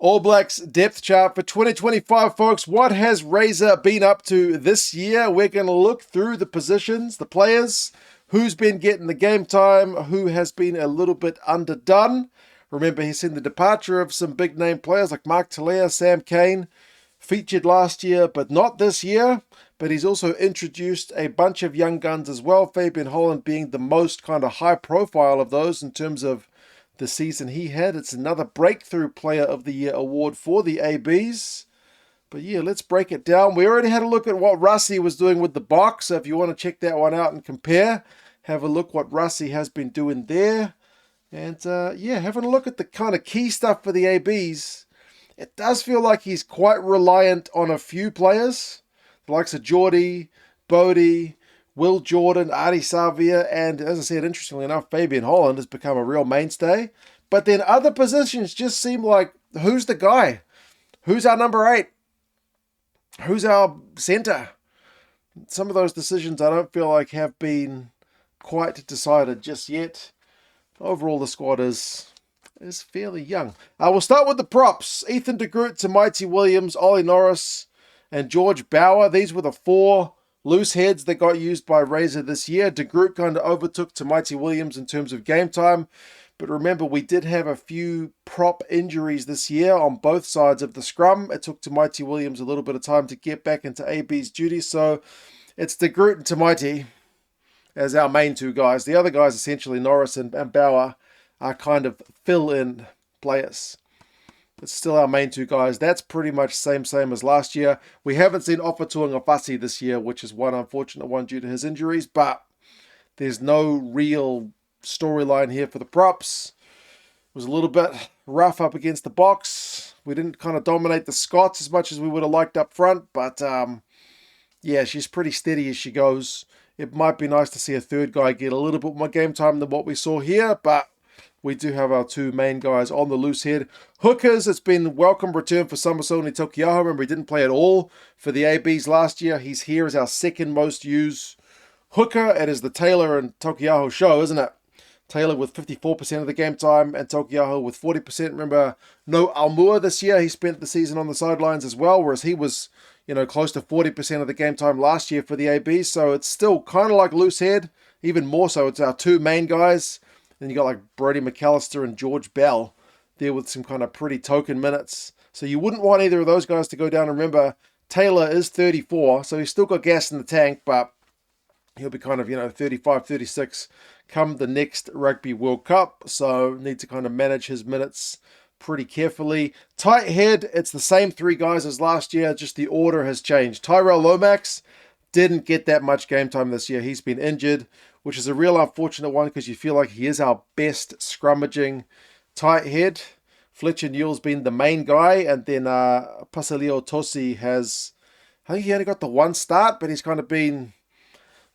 All Blacks depth chart for 2025, folks. What has Razor been up to this year? We're going to look through the positions, the players, who's been getting the game time, who has been a little bit underdone. Remember, he's seen the departure of some big name players like Mark Talea, Sam Cane, featured last year, but not this year. But he's also introduced a bunch of young guns as well, Fabian Holland being the most kind of high profile of those in terms of the season he had. It's another Breakthrough Player of the Year award for the ABs. But yeah, let's break it down. We already had a look at what Russie was doing with the box. So if you want to check that one out and compare, have a look what Russie has been doing there. And yeah, having a look at the kind of key stuff for the ABs. It does feel like he's quite reliant on a few players. The likes of Geordie, Bodie, Will Jordan, Adi Savea, and as I said, interestingly enough, Fabian Holland has become a real mainstay. But then other positions just seem like, who's the guy? Who's our number 8? Who's our centre? Some of those decisions I don't feel like have been quite decided just yet. Overall, the squad is fairly young. We'll start with the props. Ethan de Groot, Tamaiti Williams, Ollie Norris, and George Bauer. These were the 4 loose heads that got used by Razor this year. De Groot kind of overtook Tamaiti Williams in terms of game time. But remember, we did have a few prop injuries this year on both sides of the scrum. It took Tamaiti Williams a little bit of time to get back into AB's duties. So it's De Groot and Tamaiti as our main 2 guys. The other guys, essentially Norris and Bauer, are kind of fill-in players. It's still our main 2 guys. That's pretty much same as last year. We haven't seen Ofatu'ungafasi this year, which is one unfortunate one due to his injuries, but there's no real storyline here for the props. It was a little bit rough up against the box. We didn't kind of dominate the Scots as much as we would have liked up front, but yeah, she's pretty steady as she goes. It might be nice to see a third guy get a little bit more game time than what we saw here, but we do have our 2 main guys on the loose head. Hookers, it's been a welcome return for Samisoni Tokiaho. Remember, he didn't play at all for the ABs last year. He's here as our second most used hooker. It is the Taylor and Tokiaho show, isn't it? Taylor with 54% of the game time and Tokiaho with 40%. Remember, no Almua this year. He spent the season on the sidelines as well, whereas he was, close to 40% of the game time last year for the ABs. So it's still kind of like Loosehead, even more so. It's our 2 main guys. Then you got like Brodie McAllister and George Bell there with some kind of pretty token minutes. So you wouldn't want either of those guys to go down. And remember, Taylor is 34, so he's still got gas in the tank, but he'll be kind of, 35, 36 come the next Rugby World Cup. So need to kind of manage his minutes pretty carefully. Tighthead, it's the same 3 guys as last year, just the order has changed. Tyrell Lomax didn't get that much game time this year. He's been injured, which is a real unfortunate one because you feel like he is our best scrummaging tight head. Fletcher Newell's been the main guy, and then Pasaleo Tosi has, I think he only got the 1 start, but he's kind of been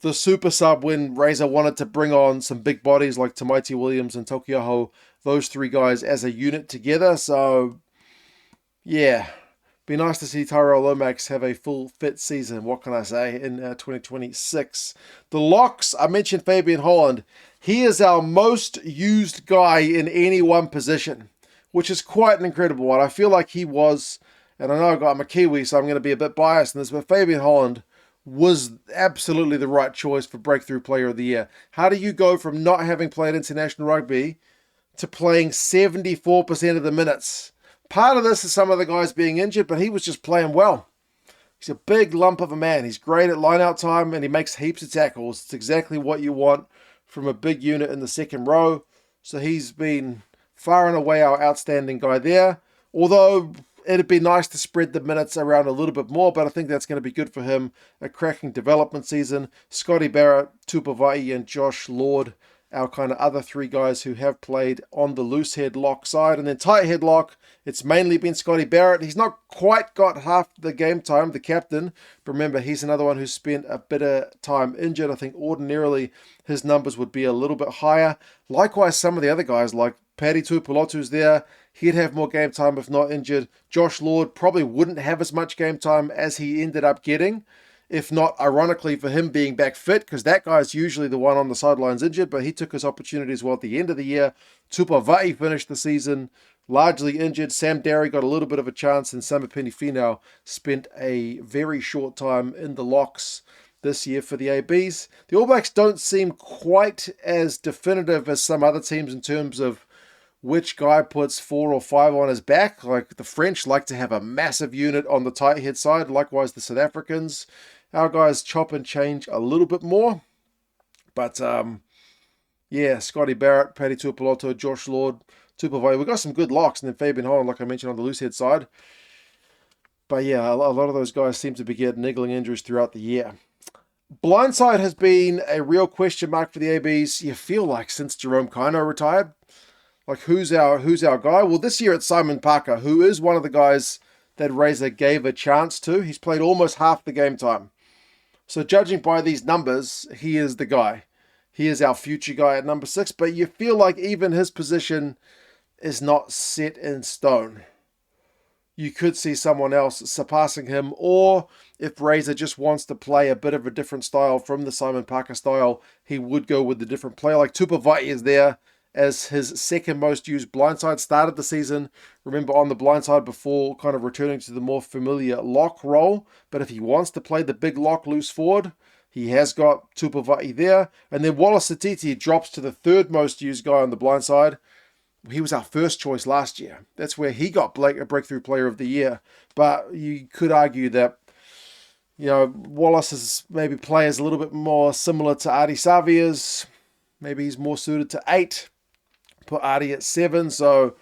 the super sub when Razor wanted to bring on some big bodies like Tamaiti Williams and Tokiaho, those 3 guys as a unit together. So yeah, be nice to see Tyrell Lomax have a full fit season. What can I say in 2026? The locks, I mentioned Fabian Holland. He is our most used guy in any one position, which is quite an incredible one. I feel like he was, and I know I'm a Kiwi, so I'm going to be a bit biased in this, but Fabian Holland was absolutely the right choice for Breakthrough Player of the Year. How do you go from not having played international rugby to playing 74% of the minutes? Part of this is some of the guys being injured, but he was just playing well. He's a big lump of a man. He's great at line-out time, and he makes heaps of tackles. It's exactly what you want from a big unit in the second row. So he's been far and away our outstanding guy there. Although it'd be nice to spread the minutes around a little bit more, but I think that's going to be good for him. A cracking development season. Scotty Barrett, Tupavai, and Josh Lord, our kind of other 3 guys who have played on the loose head lock side. And then tight head lock, it's mainly been Scotty Barrett. He's not quite got half the game time, the captain. But remember, he's another one who's spent a bit of time injured. I think ordinarily his numbers would be a little bit higher. Likewise, some of the other guys like Paddy Tuipulotu's there. He'd have more game time if not injured. Josh Lord probably wouldn't have as much game time as he ended up getting. if not ironically for him being back fit, because that guy's usually the one on the sidelines injured, but he took his opportunities well at the end of the year. Tupavai finished the season. largely injured. Sam Darry got a little bit of a chance, and Samipeni Finau spent a very short time in the locks this year for the ABs. The All Blacks don't seem quite as definitive as some other teams in terms of which guy puts 4 or 5 on his back. Like the French like to have a massive unit on the Tighthead side, likewise the South Africans. Our guys chop and change a little bit more. But yeah, Scotty Barrett, Paddy Tuipulotu, Josh Lord, Tupavai. We've got some good locks, and then Fabian Holland, like I mentioned, on the Loosehead side. But yeah, a lot of those guys seem to be getting niggling injuries throughout the year. Blindside has been a real question mark for the ABs. You feel like since Jerome Kaino retired. Like, who's our guy? Well, this year it's Simon Parker, who is one of the guys that Razor gave a chance to. He's played almost half the game time. So judging by these numbers, he is the guy. He is our future guy at number 6, but you feel like even his position is not set in stone. You could see someone else surpassing him, or if Razor just wants to play a bit of a different style from the Simon Parker style, he would go with a different player. Like Tupavai is there as his second most used blindside. Started the season, remember, on the blindside before kind of returning to the more familiar lock role. But if he wants to play the big lock loose forward, he has got Tupavai there. And then Wallace Satiti drops to the third most used guy on the blindside. He was our first choice last year. That's where he got a breakthrough player of the year. But you could argue that, you know, Wallace's maybe play is a little bit more similar to Ardie Savea's. Maybe he's more suited to 8. Put Ardie at 7. So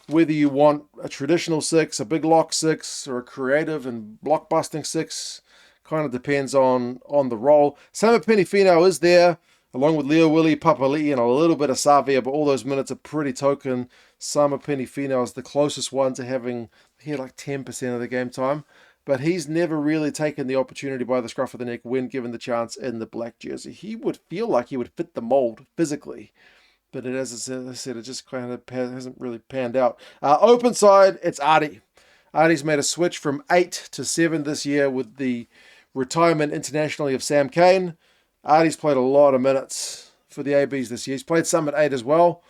whether you want a traditional 6, a big lock 6, or a creative and blockbusting 6, kind of depends on the role. Samipeni Finau is there, along with Leo Willie, Papali'i, and a little bit of Savea, but all those minutes are pretty token. Samipeni Finau is the closest one to having here like 10% of the game time. But he's never really taken the opportunity by the scruff of the neck when given the chance in the black jersey. He would feel like he would fit the mold physically. But as I said, it just kind of hasn't really panned out. Openside, it's Ardie. Ardie's made a switch from 8 to 7 this year with the retirement internationally of Sam Cane. Ardie's played a lot of minutes for the ABs this year. He's played some at 8 as well,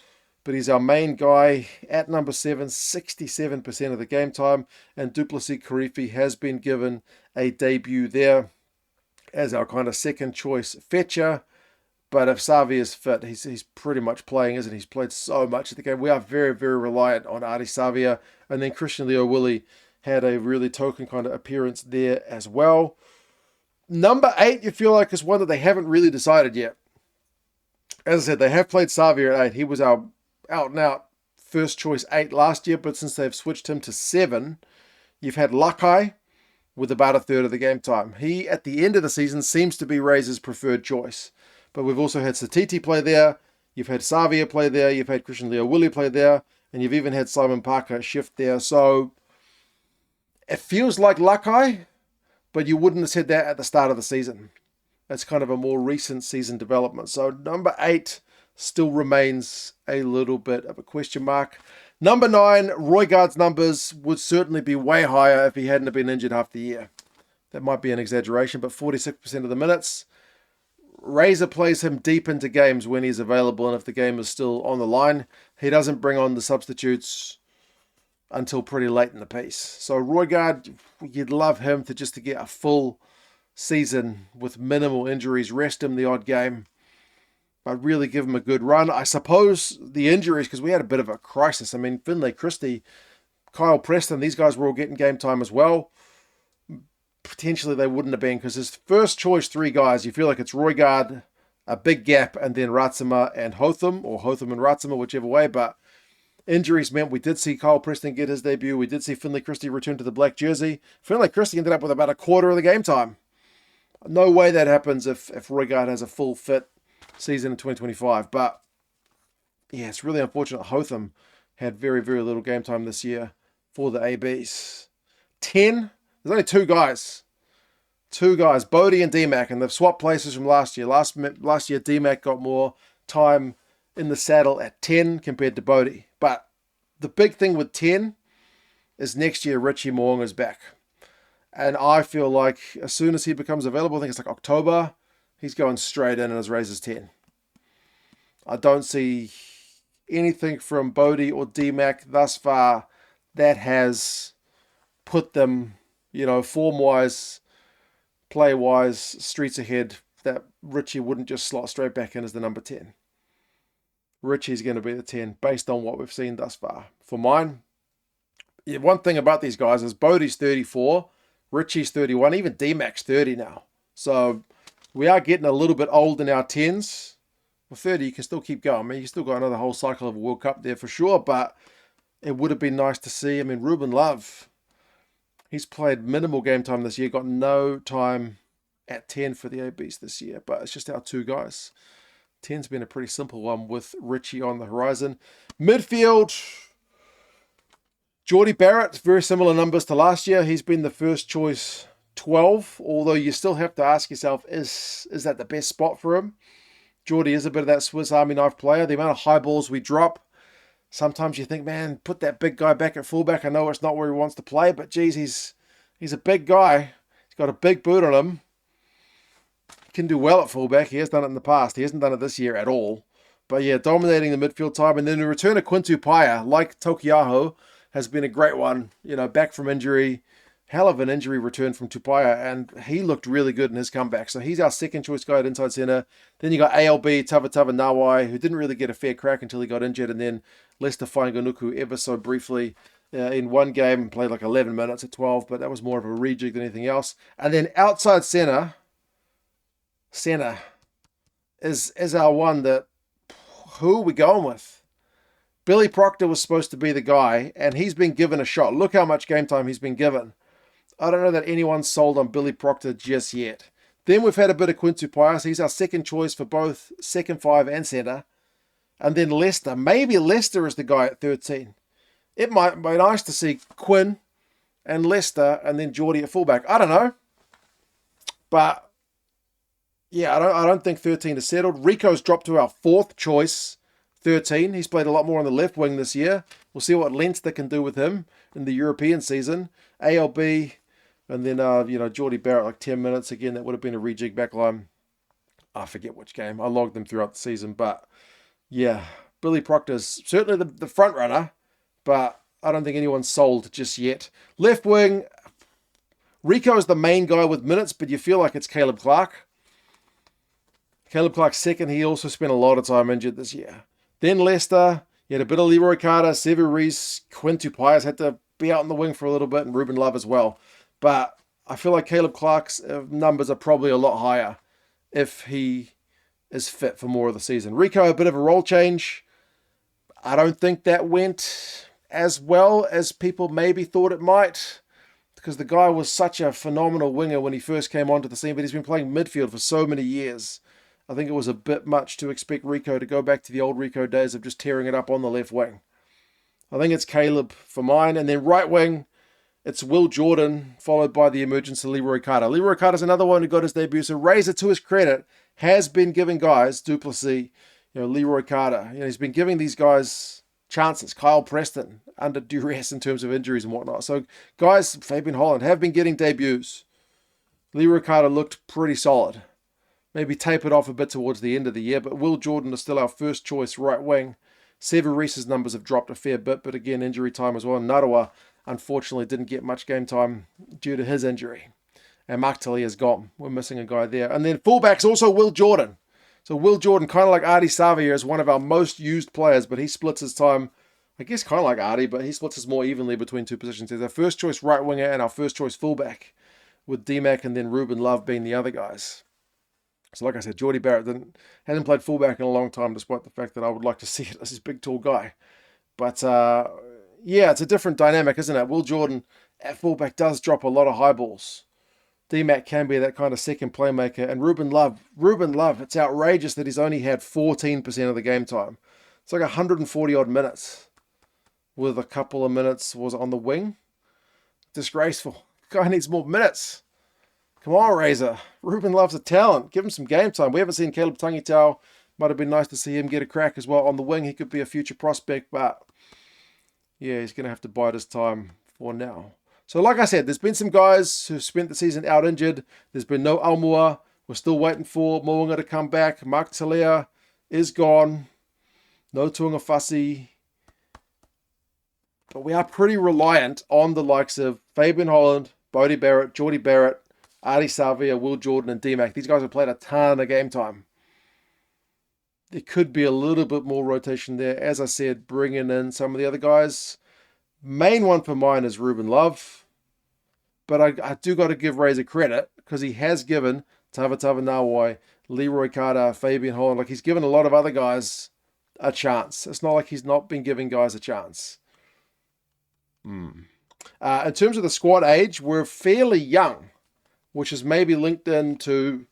but he's our main guy at number 7, 67% of the game time. And Duplessis Karifi has been given a debut there as our kind of second choice fetcher. But if Savea is fit, he's pretty much playing, isn't he? He's played so much of the game. We are very, very reliant on Ardie Savea. And then Christian Leo Willie had a really token kind of appearance there as well. Number 8, you feel like, is one that they haven't really decided yet. As I said, they have played Savea at 8. He was our out-and-out first choice 8 last year, but since they've switched him to 7, you've had Lakai with about a third of the game time. He, at the end of the season, seems to be Razor's preferred choice. But we've also had Satiti play there, you've had Savea play there, you've had Christian Leo Willie play there, and you've even had Simon Parker shift there. So it feels like Lakai, but you wouldn't have said that at the start of the season. That's kind of a more recent season development. So number 8 still remains a little bit of a question mark. Number 9, Roygaard's numbers would certainly be way higher if he hadn't been injured half the year. That might be an exaggeration, but 46% of the minutes. Razor plays him deep into games when he's available, and if the game is still on the line, he doesn't bring on the substitutes until pretty late in the piece. So Roygaard, you'd love him to get a full season with minimal injuries, rest him the odd game, but really give him a good run. I suppose the injuries, because we had a bit of a crisis. I mean, Finlay Christie, Kyle Preston, these guys were all getting game time as well. Potentially they wouldn't have been, because his first choice 3 guys, you feel like it's Roygaard, a big gap, and then Ratsama and Hotham, or Hotham and Ratsama, whichever way. But injuries meant we did see Kyle Preston get his debut. We did see Finlay Christie return to the black jersey. Finlay Christie ended up with about a quarter of the game time. No way that happens if Roygaard has a full fit season in 2025. But yeah, it's really unfortunate. Hotham had very, very little game time this year for the ABs. 10. There's only 2 guys. 2 guys, Bodie and D-Mac, and they've swapped places from last year. Last year, D-Mac got more time in the saddle at 10 compared to Bodie. But the big thing with 10 is next year Richie Mo'unga is back. And I feel like as soon as he becomes available, I think it's like October, he's going straight in as Razor's 10. I don't see anything from Bodie or D-Mac thus far that has put them, form-wise, play-wise, streets ahead, that Richie wouldn't just slot straight back in as the number 10. Richie's going to be the 10 based on what we've seen thus far. For mine, one thing about these guys is Bodie's 34, Richie's 31, even D-Mac's 30 now. So we are getting a little bit old in our 10s. Well, 30, you can still keep going. I mean, you still got another whole cycle of a World Cup there for sure, but it would have been nice to see. I mean, Ruben Love, he's played minimal game time this year, got no time at 10 for the ABs this year, but it's just our two guys. 10's been a pretty simple one with Richie on the horizon. Midfield, Jordie Barrett, very similar numbers to last year. He's been the first choice 12, although you still have to ask yourself, is that the best spot for him? Jordie is a bit of that Swiss Army knife player. The amount of high balls we drop, sometimes you think, man, put that big guy back at fullback. I know it's not where he wants to play, but geez, he's a big guy. He's got a big boot on him. He can do well at fullback. He has done it in the past. He hasn't done it this year at all. But yeah, dominating the midfield time. And then the return of Quintu Paia, like Tokiaho, has been a great one. Back from injury. Hell of an injury return from Tupaia, and he looked really good in his comeback. So he's our second choice guy at inside centre. Then you got ALB, Tavatava Nawai, who didn't really get a fair crack until he got injured, and then Lester Fainganuku ever so briefly in one game, played like 11 minutes at 12, but that was more of a rejig than anything else. And then outside centre is our one that, who are we going with? Billy Proctor was supposed to be the guy, and he's been given a shot. Look how much game time he's been given. I don't know that anyone's sold on Billy Proctor just yet. Then we've had a bit of Quintu Paia. He's our second choice for both second five and centre. And then Lester. Maybe Lester is the guy at 13. It might be nice to see Quinn and Lester and then Jordie at fullback. I don't know. But yeah, I don't think 13 is settled. Rico's dropped to our fourth choice, 13. He's played a lot more on the left wing this year. We'll see what Leinster can do with him in the European season. ALB, and then, Jordie Barrett, like 10 minutes. Again, that would have been a rejig backline. I forget which game. I logged them throughout the season. But, yeah, Billy Proctor's certainly the front runner, but I don't think anyone's sold just yet. Left wing, Rico's the main guy with minutes, but you feel like it's Caleb Clark. Caleb Clark's second. He also spent a lot of time injured this year. Then Leicester, you had a bit of Leroy Carter, Sevea Reece, Quintu Paia had to be out on the wing for a little bit, and Ruben Love as well. But I feel like Caleb Clark's numbers are probably a lot higher if he is fit for more of the season. Rico, a bit of a role change. I don't think that went as well as people maybe thought it might, because the guy was such a phenomenal winger when he first came onto the scene, but he's been playing midfield for so many years. I think it was a bit much to expect Rico to go back to the old Rico days of just tearing it up on the left wing. I think it's Caleb for mine. And then right wing, it's Will Jordan, followed by the emergence of Leroy Carter. Leroy Carter's another one who got his debut. So Razor, to his credit, has been giving guys, Duplessis, Leroy Carter, he's been giving these guys chances. Kyle Preston, under duress in terms of injuries and whatnot. So guys, Fabian Holland, have been getting debuts. Leroy Carter looked pretty solid. Maybe tapered off a bit towards the end of the year, but Will Jordan is still our first choice right wing. Sevea Reece's numbers have dropped a fair bit, but again, injury time as well. Narawa, unfortunately, didn't get much game time due to his injury. And Mark Tully is gone. We're missing a guy there. And then fullback's also Will Jordan. So Will Jordan, kind of like Artie Savea, is one of our most used players, but he splits his time, I guess kind of like Artie, but he splits his more evenly between two positions. He's our first choice right winger and our first choice fullback, with D-Mac and then Ruben Love being the other guys. So like I said, Jordie Barrett hasn't played fullback in a long time, despite the fact that I would like to see it as this big, tall guy. But yeah, it's a different dynamic, isn't it? Will Jordan at fullback does drop a lot of high balls. D-Mac can be that kind of second playmaker. And Ruben Love, it's outrageous that he's only had 14% of the game time. It's like 140 odd minutes, with a couple of minutes was on the wing. Disgraceful. Guy needs more minutes. Come on, Razor. Ruben Love's a talent. Give him some game time. We haven't seen Caleb Tangitau. Might have been nice to see him get a crack as well on the wing. He could be a future prospect, but yeah, he's going to have to bide his time for now. So like I said, there's been some guys who spent the season out injured. There's been no Almua. We're still waiting for Mo'unga to come back. Mark Talea is gone. No Tuangafasi. But we are pretty reliant on the likes of Fabian Holland, Bodie Barrett, Geordie Barrett, Artie Savea, Will Jordan, and D-Mac. These guys have played a ton of game time. There could be a little bit more rotation there. As I said, bringing in some of the other guys. Main one for mine is Ruben Love. But I do got to give Razor credit because he has given Tavatava Nawai, Leroy Carter, Fabian Holland. Like, he's given a lot of other guys a chance. It's not like he's not been giving guys a chance. In terms of the squad age, we're fairly young, which is maybe linked into,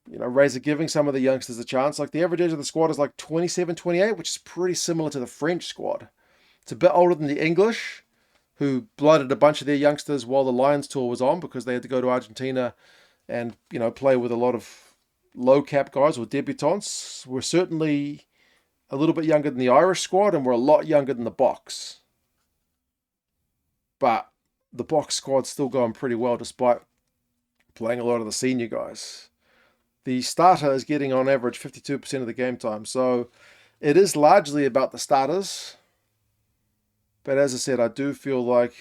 Razor giving some of the youngsters a chance. Like, the average age of the squad is like 27, 28, which is pretty similar to the French squad. It's a bit older than the English, who blooded a bunch of their youngsters while the Lions tour was on because they had to go to Argentina and, play with a lot of low-cap guys or debutants. We're certainly a little bit younger than the Irish squad, and we're a lot younger than the Box. But the Box squad's still going pretty well despite playing a lot of the senior guys. The starter is getting on average 52% of the game time. So it is largely about the starters. But as I said, I do feel like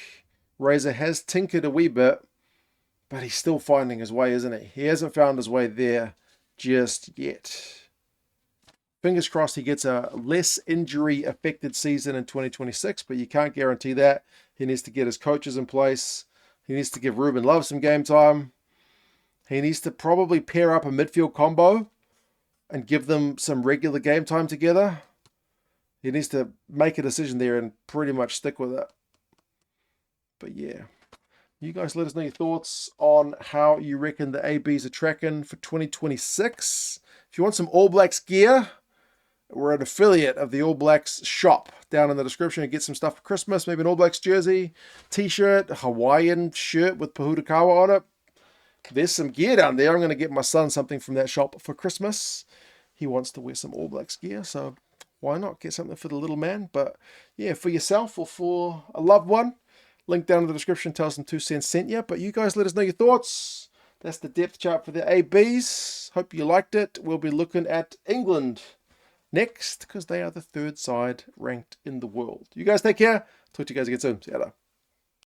Razor has tinkered a wee bit, but he's still finding his way, isn't he? He hasn't found his way there just yet. Fingers crossed he gets a less injury-affected season in 2026, but you can't guarantee that. He needs to get his coaches in place. He needs to give Ruben Love some game time. He needs to probably pair up a midfield combo and give them some regular game time together. He needs to make a decision there and pretty much stick with it. But yeah, you guys let us know your thoughts on how you reckon the ABs are tracking for 2026. If you want some All Blacks gear, we're an affiliate of the All Blacks shop. Down in the description, you get some stuff for Christmas, maybe an All Blacks jersey, t-shirt, a Hawaiian shirt with Pahutakawa on it. There's some gear down there. I'm going to get my son something from that shop for Christmas. He wants to wear some All Blacks gear, so why not get something for the little man? But yeah, for yourself or for a loved one, link down in the description tells them 2 cents sent you. But you guys let us know your thoughts. That's the depth chart for the ABs. Hope you liked it. We'll be looking at England next because they are the 3rd side ranked in the world. You guys take care. Talk to you guys again soon. See you later.